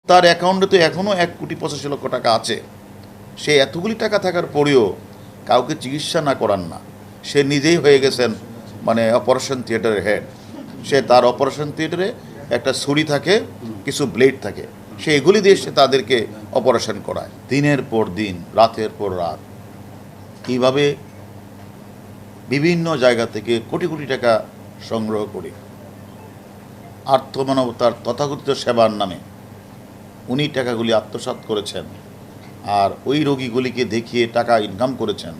তার অ্যাকাউন্টে তো এখনও 1,85,00,000 টাকা আছে। সে এতগুলি টাকা থাকার পরেও কাউকে চিকিৎসা না করান না, সে নিজেই হয়ে গেছেন মানে অপারেশন থিয়েটারের হেড। সে তার অপারেশন থিয়েটারে একটা ছুরি থাকে, কিছু ব্লেড থাকে, সে এগুলি দিয়ে সে তাদেরকে অপারেশন করায় দিনের পর দিন, রাতের পর রাত। এইভাবে বিভিন্ন জায়গা থেকে কোটি কোটি টাকা সংগ্রহ করে আর্থমানবতার তথাকথিত সেবার নামে উনি টাকাগুলি আত্মসাৎ করেছেন, আর ওই রোগীগুলিকে দেখিয়ে টাকা ইনকাম করেছেন।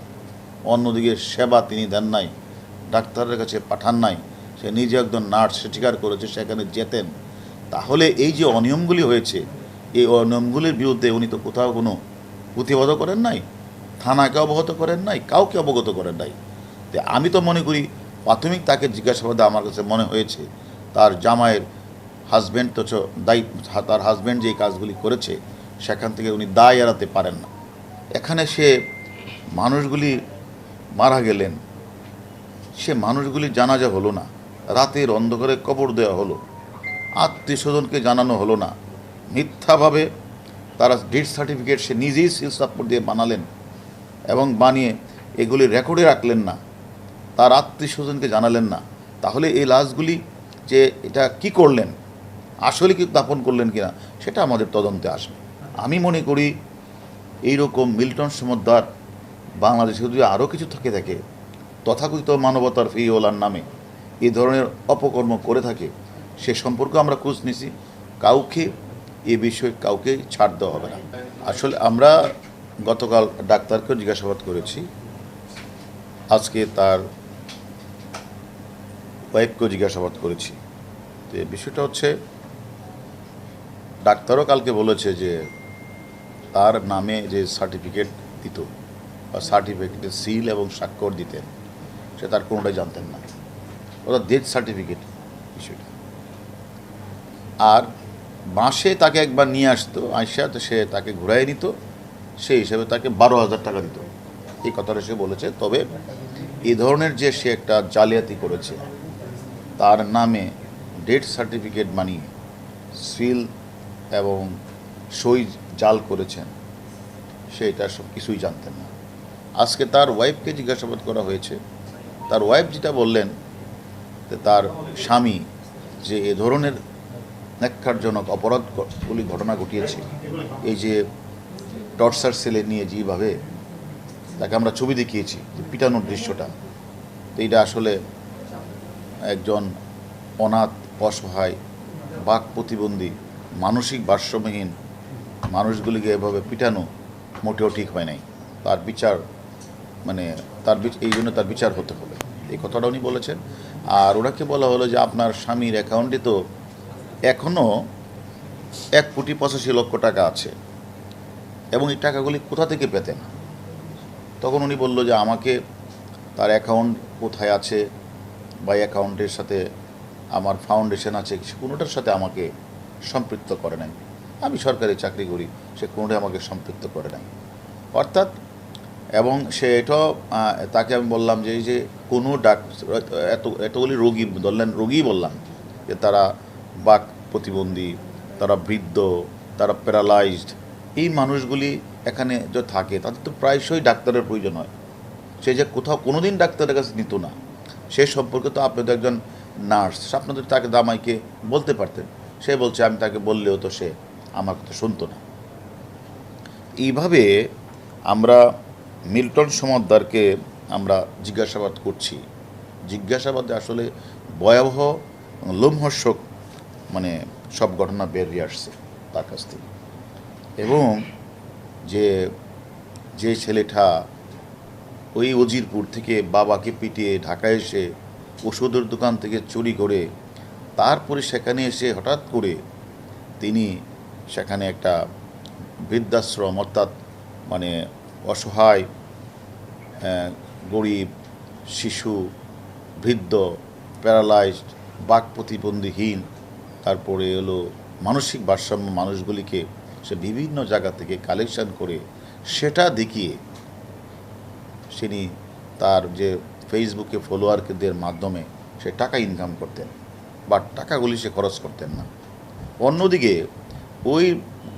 অন্যদিকে সেবা তিনি দেন নাই, ডাক্তারের কাছে পাঠান নাই। সে নিজে একজন নার্স, সে স্বীকার করেছে সেখানে যেতেন। তাহলে এই যে অনিয়মগুলি হয়েছে, এই অনিয়মগুলির বিরুদ্ধে উনি তো কোথাও কোনো প্রতিবাদও করেন নাই, থানাকে অবগত করেন নাই, কাউকে অবগত করেন নাই। তো আমি তো মনে করি প্রাথমিক তাকে জিজ্ঞাসাবাদে আমার কাছে মনে হয়েছে তার জামাইয়ের হাজব্যান্ড তো তার হাজব্যান্ড যে কাজগুলি করেছে সেখান থেকে উনি দায় এড়াতে পারেন না। এখানে সে মানুষগুলি মারা গেলেন, সে মানুষগুলি জানাজা হলো না, রাতের অন্ধকারে কবর দেওয়া হলো, আত্মীয় স্বজনকে জানানো হলো না, মিথ্যাভাবে তারা ডেথ সার্টিফিকেট সে নিজেই সিল সাপোর্ট দিয়ে বানালেন এবং বানিয়ে এগুলি রেকর্ডে রাখলেন না, তার আত্মীয় স্বজনকে জানালেন না। তাহলে এই লাশগুলি যে এটা কি করলেন, আসলে কি দাপন করলেন কিনা, সেটা আমাদের তদন্তে আসবে। আমি মনে করি এইরকম মিল্টন সমদ্দার বাংলাদেশে যদি আরও কিছু থেকে থাকে, তথাকথিত মানবতার ফিওলার নামে এই ধরনের অপকর্ম করে থাকে, সে সম্পর্কে আমরা খোঁজ নিছি। কাউকে এ বিষয়ে কাউকে ছাড় দেওয়া হবে না। আসলে আমরা গতকাল ডাক্তারকেও জিজ্ঞাসাবাদ করেছি, আজকে তার ওয়াইফকেও জিজ্ঞাসাবাদ করেছি। তো বিষয়টা হচ্ছে, ডাক্তারও কালকে বলেছে যে তার নামে যে সার্টিফিকেট দিত বা সার্টিফিকেটের সিল এবং স্বাক্ষর দিতেন, সে তার কোনোটাই জানতেন না। ওটা ডেথ সার্টিফিকেট বিষয়টা। আর মাসে তাকে একবার নিয়ে আসতো, আইসা তো সে তাকে ঘুরাই নিত, সেই হিসাবে তাকে 12,000 টাকা দিত, এই কথাটা সে বলেছে। তবে এই ধরনের যে সে একটা জালিয়াতি করেছে, তার নামে ডেথ সার্টিফিকেট বানিয়ে সিল এবং সই জাল করেছেন, সেটা সব কিছুই জানতেন না। আজকে তার ওয়াইফকে জিজ্ঞাসাবাদ করা হয়েছে। তার ওয়াইফ যেটা বললেন, তার স্বামী যে এ ধরনের ন্যাক্কারজনক অপরাধগুলি ঘটনা ঘটিয়েছে, এই যে টর্চার সেলে নিয়ে যেভাবে তাকে আমরা ছবি দেখিয়েছি, পিটানোর দৃশ্যটা, তো এইটা আসলে একজন অনাথ, অসহায়, বাক প্রতিবন্ধী, মানসিক ভারসাম্যহীন মানুষগুলিকে এভাবে পিটানো মোটেও ঠিক হয় নাই। তার বিচার এই জন্য তার বিচার হতে হবে, এই কথাটা উনি বলেছেন। আর ওনাকে বলা হলো যে আপনার স্বামীর অ্যাকাউন্টে তো এখনও 1,85,00,000 টাকা আছে এবং এই টাকাগুলি কোথা থেকে পেতেন। তখন উনি বলল যে আমাকে তার অ্যাকাউন্ট কোথায় আছে বা অ্যাকাউন্টের সাথে আমার ফাউন্ডেশন আছে, কোনোটার সাথে আমাকে সম্পৃক্ত করে নাই। আমি সরকারি চাকরি করি, সে কোনোটাই আমাকে সম্পৃক্ত করে নাই। অর্থাৎ এবং সে এটাও তাকে আমি বললাম যে এই যে কোনো এতগুলি রোগী ধরলেন, রোগী বললাম যে তারা বাক প্রতিবন্ধী, তারা বৃদ্ধ, তারা প্যারালাইজড, এই মানুষগুলি এখানে যে থাকে তাদের তো প্রায়শই ডাক্তারের প্রয়োজন হয়। সে যে কোথাও কোনো দিন ডাক্তারের কাছে নিত না, সে সম্পর্কে তো আপনি তো একজন নার্স, আপনাদের তাকে দামাইকে বলতে পারতেন। সে বলছে আমি তাকে বললেও তো সে আমার কথা শুনতো না। এইভাবে আমরা মিল্টন সমদ্দারকে আমরা জিজ্ঞাসাবাদ করছি। জিজ্ঞাসাবাদে আসলে ভয়াবহ লোমহর্ষক সব ঘটনা বেরিয়ে আসছে তার কাছ থেকে। এবং যে ছেলেটা ওই উজিরপুর থেকে বাবাকে পিটিয়ে ঢাকায় এসে ওষুধের দোকান থেকে চুরি করে, তারপরে সেখানে এসে হঠাৎ করে তিনি সেখানে একটা বৃদ্ধাশ্রম, অর্থাৎ অসহায়, গরিব, শিশু, বৃদ্ধ, প্যারালাইজড, বাক প্রতিবন্ধীহীন, তারপরে হলো মানসিক ভারসাম্য মানুষগুলিকে সে বিভিন্ন জায়গা থেকে কালেকশন করে সেটা দেখিয়ে তিনি তার যে ফেসবুকে ফলোয়ারদের মাধ্যমে সে টাকা ইনকাম করতেন, বাট টাকাগুলি সে খরচ করতেন না। অন্যদিকে ওই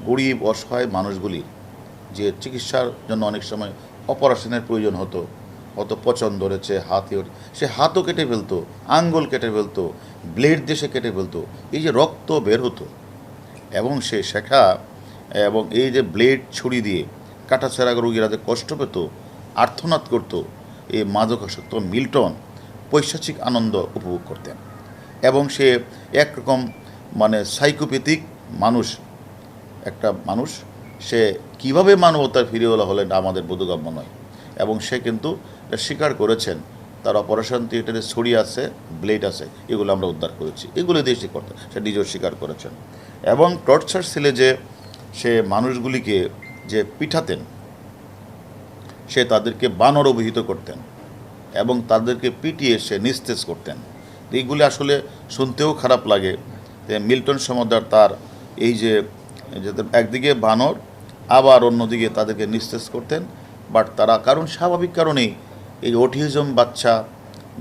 গরিব অসহায় মানুষগুলি যে চিকিৎসার জন্য অনেক সময় অপারেশনের প্রয়োজন হতো, হয়তো পচন ধরেছে, হাতে সে হাতও কেটে ফেলতো, আঙ্গুল কেটে ফেলতো, ব্লেড দিয়ে সে কেটে ফেলতো, এই যে রক্ত বের হতো এবং সে শেখা এবং এই যে ব্লেড ছুরি দিয়ে কাটাছেঁড়া রোগীরা যে কষ্ট পেত, আর্তনাদ করতো, এই মাদকাসক্ত মিল্টন পৈশাচিক আনন্দ উপভোগ করতেন এবং সে একরকম মানে সাইকোপ্যাথিক মানুষ, একটা মানুষ, সে কিভাবে মানবতার ফিরিওয়ালা হলেন আমাদের বোধগম্য নয়। এবং সে কিন্তু স্বীকার করেছেন তার অপারেশন থিয়েটারে ছড়ি আছে, ব্লেড আছে, এগুলো আমরা উদ্ধার করেছি, এগুলো দিয়ে সে করতেন, সে নিজেও স্বীকার করেছেন। এবং টর্চার সেলে যে সে মানুষগুলিকে যে পিঠাতেন, সে তাদেরকে বানর অভিহিত করতেন এবং তাদেরকে পিটিয়ে সে নিস্তেজ করতেন। এইগুলি আসলে শুনতেও খারাপ লাগে যে মিল্টন সমদ্দার তার এই যে একদিকে বানর আবার অন্যদিকে তাদেরকে নিস্তেজ করতেন, বাট তারা কারণ স্বাভাবিক কারণেই এই অটিজম বাচ্চা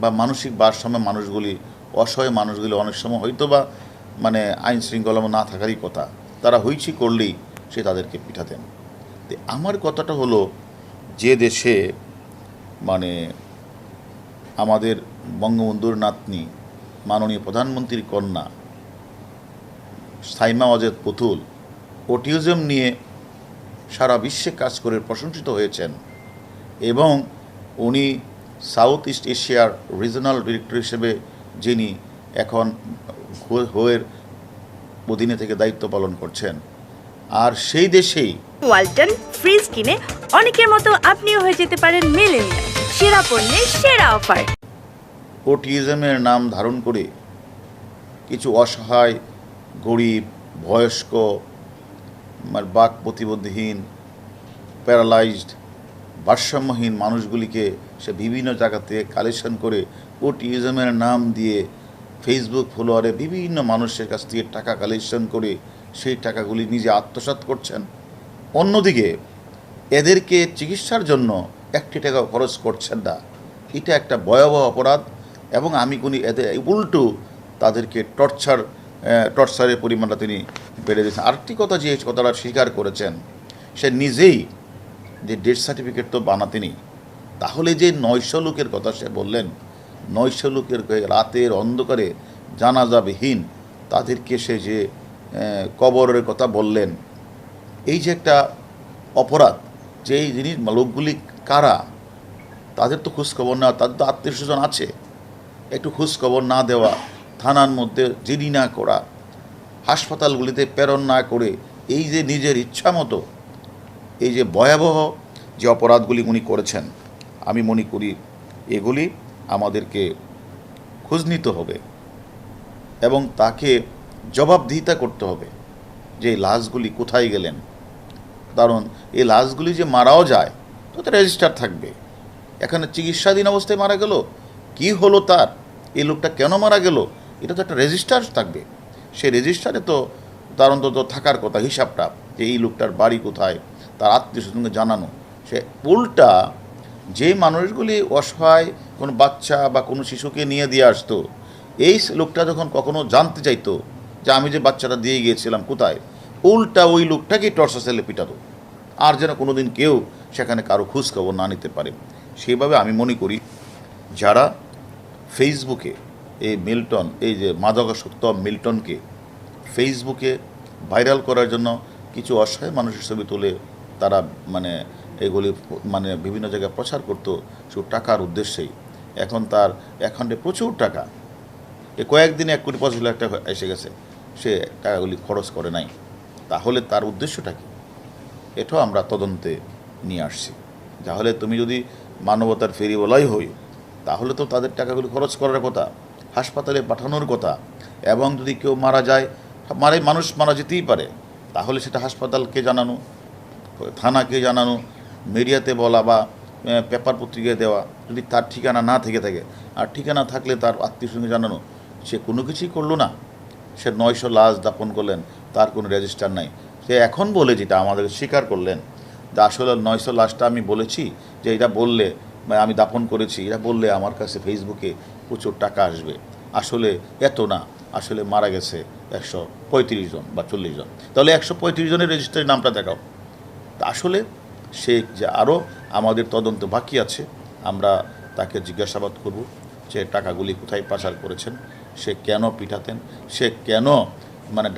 বা মানসিক ভারসাম্য মানুষগুলি, অসহায় মানুষগুলি অনেক সময় হয়তো বা মানে আইন শৃঙ্খলা না থাকারই কথা, তারা হইচি করলেই সে তাদেরকে পিঠাতেন। তো আমার কথাটা হলো, যে দেশে মানে আমাদের বঙ্গবন্ধুর নাতনি মাননীয় প্রধানমন্ত্রীর কন্যা সাইমা ওয়াজেদ পুতুল অটিজম নিয়ে সারা বিশ্বে কাজ করে প্রশংসিত হয়েছেন এবং উনি সাউথ ইস্ট এশিয়ার রিজনাল ডিরেক্টর হিসেবে যিনি এখন হোয়ের অধীনে থেকে দায়িত্ব পালন করছেন, আর সেই দেশেই ওয়ালটন ফ্রিজ কিনে অনেকের মতো আপনিও হয়ে যেতে পারেন মিলেনিয়াল, সেরা পণ্যের সেরা অফার। অটিজমের নাম ধারণ করে কিছু অসহায়, গরিব, বয়স্ক, বাক প্রতিবন্ধীহীন, প্যারালাইজড, ভারসাম্যহীন মানুষগুলিকে সে বিভিন্ন জায়গাতে কালেকশন করে অটিজমের নাম দিয়ে ফেসবুক ফলোয়ারে বিভিন্ন মানুষের কাছ থেকে টাকা কালেকশন করে সেই টাকাগুলি নিজে আত্মসাৎ করছেন। অন্যদিকে এদেরকে চিকিৎসার জন্য একটি টাকা খরচ করছেন না। এটা একটা ভয়াবহ অপরাধ এবং আমি কোন এদের উল্টো তাদেরকে টর্চারের পরিমাণটা তিনি বেড়ে দিয়েছেন। আরেকটি কথা, যে কথাটা স্বীকার করেছেন, সে নিজেই যে ডেথ সার্টিফিকেট তো বানাতেনি, তাহলে যে 900 লোকের কথা সে বললেন, 900 লোকের রাতের অন্ধকারে জানাজাবিহীন তাদেরকে সে যে কবরের কথা বললেন, এই যে একটা অপরাধ, যে এই জিনিস লোকগুলি কারা, তাদের তো খোঁজখবর নেওয়া, তাদের তো আত্মীয় স্বজন আছে, একটু খোঁজখবর না দেওয়া, থানার মধ্যে জিডি না করা, হাসপাতালগুলিতে প্রেরণ না করে, এই যে নিজের ইচ্ছা মতো এই যে ভয়াবহ যে অপরাধগুলি উনি করেছেন, আমি মনে করি এগুলি আমাদেরকে খোঁজ নিতে হবে এবং তাকে জবাবদিহিতা করতে হবে যে এই লাশগুলি কোথায় গেলেন। কারণ এই লাশগুলি যে মারাও যায় তো তার রেজিস্টার থাকবে, এখানে চিকিৎসাধীন অবস্থায় মারা গেল, কি হলো তার, এই লোকটা কেন মারা গেল, এটা তো একটা রেজিস্টার থাকবে। সেই রেজিস্টারে তো তার অন্তত থাকার কথা হিসাবটা, যে এই লোকটার বাড়ি কোথায়, তার আত্মীয় স্বজনকে জানানো। সে উল্টা যে মানুষগুলি অসহায় কোনো বাচ্চা বা কোনো শিশুকে নিয়ে দিয়ে আসতো, এই লোকটা যখন কখনো জানতে চাইতো যে আমি যে বাচ্চাটা দিয়ে গিয়েছিলাম কোথায়, উল্টা ওই লোকটাকেই টর্চার সেলে পিটাতো, আর যেন কোনো দিন কেউ সেখানে কারো খোঁজখবর না নিতে পারে। সেইভাবে আমি মনে করি যারা ফেসবুকে এই মিল্টন, এই যে মাদকাসক্ত মিল্টনকে ফেসবুকে ভাইরাল করার জন্য কিছু অসহায় মানুষের ছবি তুলে তারা মানে এগুলি মানে বিভিন্ন জায়গায় প্রচার করতো শুধু টাকার উদ্দেশ্যেই, এখন তার অ্যাকাউন্টে প্রচুর টাকা, কয়েকদিনে 1,50,00,000 টাকা এসে গেছে, সে টাকাগুলি খরচ করে নাই, তাহলে তার উদ্দেশ্যটা কী, এটাও আমরা তদন্তে নিয়ে আসছি। তাহলে তুমি যদি মানবতার ফেরিওয়ালাই হই, তাহলে তো তাদের টাকাগুলি খরচ করার কথা, হাসপাতালে পাঠানোর কথা, এবং যদি কেউ মারা যায়, মানুষ মারা যেতেই পারে, তাহলে সেটা হাসপাতালকে জানানো, থানাকে জানানো, মিডিয়াতে বলা বা পেপার পত্রিকায় দেওয়া, যদি তার ঠিকানা না থেকে থাকে, আর ঠিকানা থাকলে তার আত্মীয় স্বজনকে জানানো। সে কোনো কিছুই করলো না, সে 900 লাশ দাপন করলেন, তার কোনো রেজিস্টার নাই। সে এখন বলে যেটা আমাদের স্বীকার করলেন যে আসলে 900 লাশটা আমি বলেছি যে এটা বললে আমি দাপন করেছি, এটা বললে আমার কাছে ফেসবুকে প্রচুর টাকা আসবে, আসলে এত না, আসলে মারা গেছে 135 জন বা 40 জন, তাহলে 135 জনের রেজিস্ট্রারি নামটা দেখাও। তা আসলে সে যে আরও আমাদের তদন্ত বাকি আছে, আমরা তাকে জিজ্ঞাসাবাদ করব যে টাকাগুলি কোথায় পাচার করেছেন, সে কেন পিটাতেন, সে কেন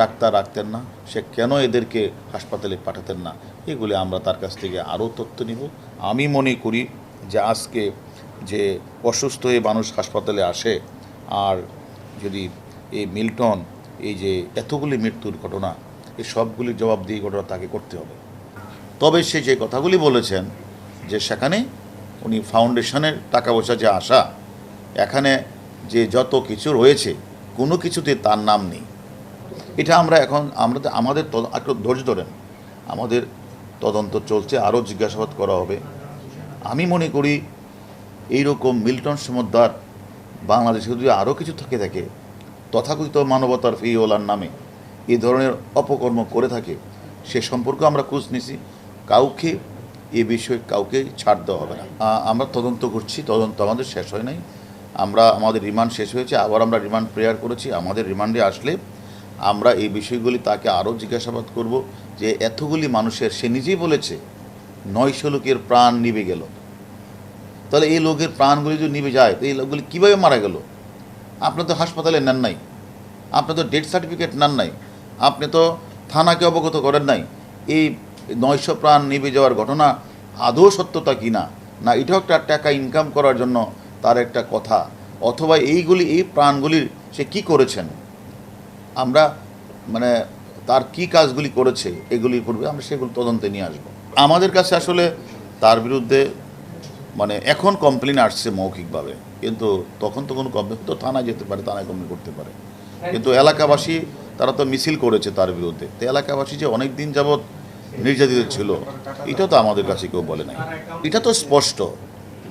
ডাক্তার রাখতেন না, সে কেন এদেরকে হাসপাতালে পাঠাতেন না, এগুলি আমরা তার কাছ থেকে আরও তথ্য নিব। আমি মনে করি যে আজকে যে অসুস্থ হয়ে মানুষ হাসপাতালে আসে, আর যদি এই মিল্টন এই যে এতগুলি মৃত্যুর ঘটনা, এই সবগুলি জবাবদিহি ঘটনা তাকে করতে হবে। তবে সে যে কথাগুলি বলেছেন যে সেখানে উনি ফাউন্ডেশনের টাকা পয়সা যে আসা, এখানে যে যত কিছু রয়েছে কোনো কিছুতে তার নাম নেই, এটা আমরা আমাদের একটু ধৈর্য ধরেন, আমাদের তদন্ত চলছে, আরও জিজ্ঞাসাবাদ করা হবে। আমি মনে করি এইরকম মিল্টন সমদ্দার বাংলাদেশে যদি আরও কিছু থাকে তথাকথিত মানবতার ফিওলার নামে এই ধরনের অপকর্ম করে থাকে, সে সম্পর্কে আমরা খোঁজ নিছি, কাউকে এ বিষয়ে কাউকে ছাড় দেওয়া হবে না। আমরা তদন্ত করছি, তদন্ত আমাদের শেষ হয় নাই, আমাদের রিমান্ড শেষ হয়েছে, আবার আমরা রিমান্ড প্রেয়ার করেছি। আমাদের রিমান্ডে আসলে আমরা এই বিষয়গুলি তাকে আরও জিজ্ঞাসাবাদ করব যে এতগুলি মানুষের, সে নিজেই বলেছে 900 লোকের প্রাণ নিভে গেল, তাহলে এই লোকের প্রাণগুলি যদি নিভে যায় তো এই লোকগুলি কীভাবে মারা গেল? আপনি তো হাসপাতালে নেন নাই, আপনি তো ডেথ সার্টিফিকেট নেন নাই, আপনি তো থানাকে অবগত করেন নাই। এই 900 প্রাণ নিভে যাওয়ার ঘটনা আদৌ সত্যতা কি না, না এটাও একটা টাকা ইনকাম করার জন্য তার একটা কথা, অথবা এই প্রাণগুলির সে কি করেছেন, আমরা তার কি কাজগুলি করেছে এগুলির পূর্বে আমরা সেগুলো তদন্তে নিয়ে আসব। আমাদের কাছে আসলে তার বিরুদ্ধে এখন কমপ্লেন আসছে মৌখিকভাবে, কিন্তু তখন তো কোনো কমপ্লেন, তো থানায় যেতে পারে, থানায় কমপ্লেন করতে পারে, কিন্তু এলাকাবাসী তারা তো মিছিল করেছে তার বিরুদ্ধে, তো এলাকাবাসী যে অনেক দিন যাবৎ নির্যাতিত ছিল এটা তো আমাদের কাছে কেউ বলে নাই। এটা তো স্পষ্ট,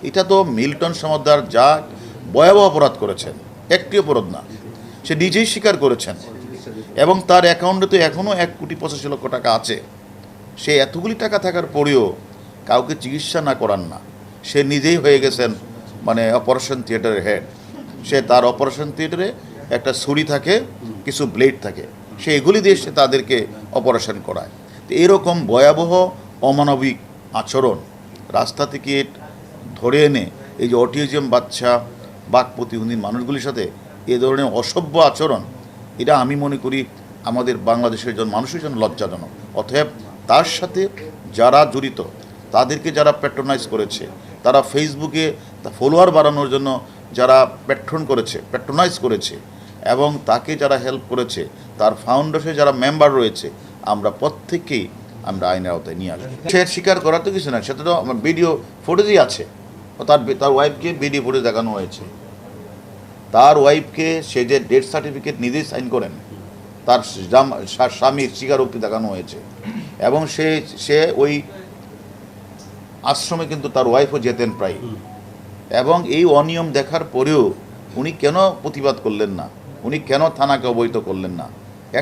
এটা তো মিল্টন সমদ্দার যা ভয়াবহ অপরাধ করেছেন, একটি অপরাধ না, সে নিজেই স্বীকার করেছেন, এবং তার অ্যাকাউন্টে তো এখনও 1,85,00,000 টাকা আছে। সে এতগুলি টাকা থাকার পরেও কাউকে চিকিৎসা না করান না, সে নিজেই হয়ে গেছেন অপারেশন থিয়েটারের হেড। সে তার অপারেশন থিয়েটারে একটা ছুরি থাকে, কিছু ব্লেড থাকে, সে এগুলি দিয়ে সে তাদেরকে অপারেশন করায়। তো এরকম ভয়াবহ অমানবিক আচরণ রাস্তা থেকে ধরে এনে এই যে অটিজম বাচ্চা, বাক প্রতিবন্ধী মানুষগুলির সাথে এ ধরনের অসভ্য আচরণ, এটা আমি মনে করি আমাদের বাংলাদেশের মানুষের জন্য লজ্জাজনক। অতএব তার সাথে যারা জড়িত, তাদেরকে যারা প্যাট্রোনাইজ করেছে, তারা ফেসবুকে ফলোয়ার বাড়ানোর জন্য যারা প্যাট্রোনাইজ করেছে, এবং তাকে যারা হেল্প করেছে, তার ফাউন্ডেশনে যারা মেম্বার রয়েছে, আমরা প্রত্যেককেই আইনের আওতায় নিয়ে আসবো। সে স্বীকার করার তো কিছু না, সেটা তো আমার ভিডিও ফুটেজই আছে, তার ওয়াইফকে ভিডিও ফুটেজ দেখানো হয়েছে। তার ওয়াইফকে সে যে ডেথ সার্টিফিকেট নিজেই সাইন করেন, তার স্বামীর স্বীকারোক্তি দেখানো হয়েছে, এবং সে ওই আশ্রমে কিন্তু তার ওয়াইফও যেতেন প্রায়, এবং এই অনিয়ম দেখার পরেও উনি কেন প্রতিবাদ করলেন না, উনি কেন থানাকে অবহিত করলেন না?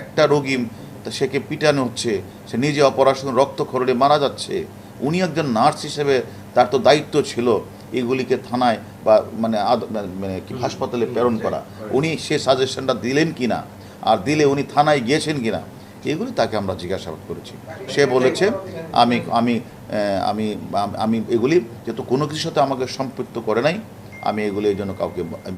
একটা রোগী সেকে পিটানো হচ্ছে, সে নিজে অপারেশন রক্তক্ষরণে মারা যাচ্ছে, উনি একজন নার্স হিসেবে তার তো দায়িত্ব ছিল এগুলিকে থানায় বা হাসপাতালে প্রেরণ করা। উনি সে সাজেশনটা দিলেন কি না, আর দিলে উনি থানায় গিয়েছেন কি না, এগুলি তাকে আমরা জিজ্ঞাসাবাদ করেছি। সে বলেছে আমি আমি আমি আমি এগুলি যেহেতু কোনো কিছুর সাথে আমাকে সম্পৃক্ত করে নাই, আমি এগুলি এই জন্য কাউকে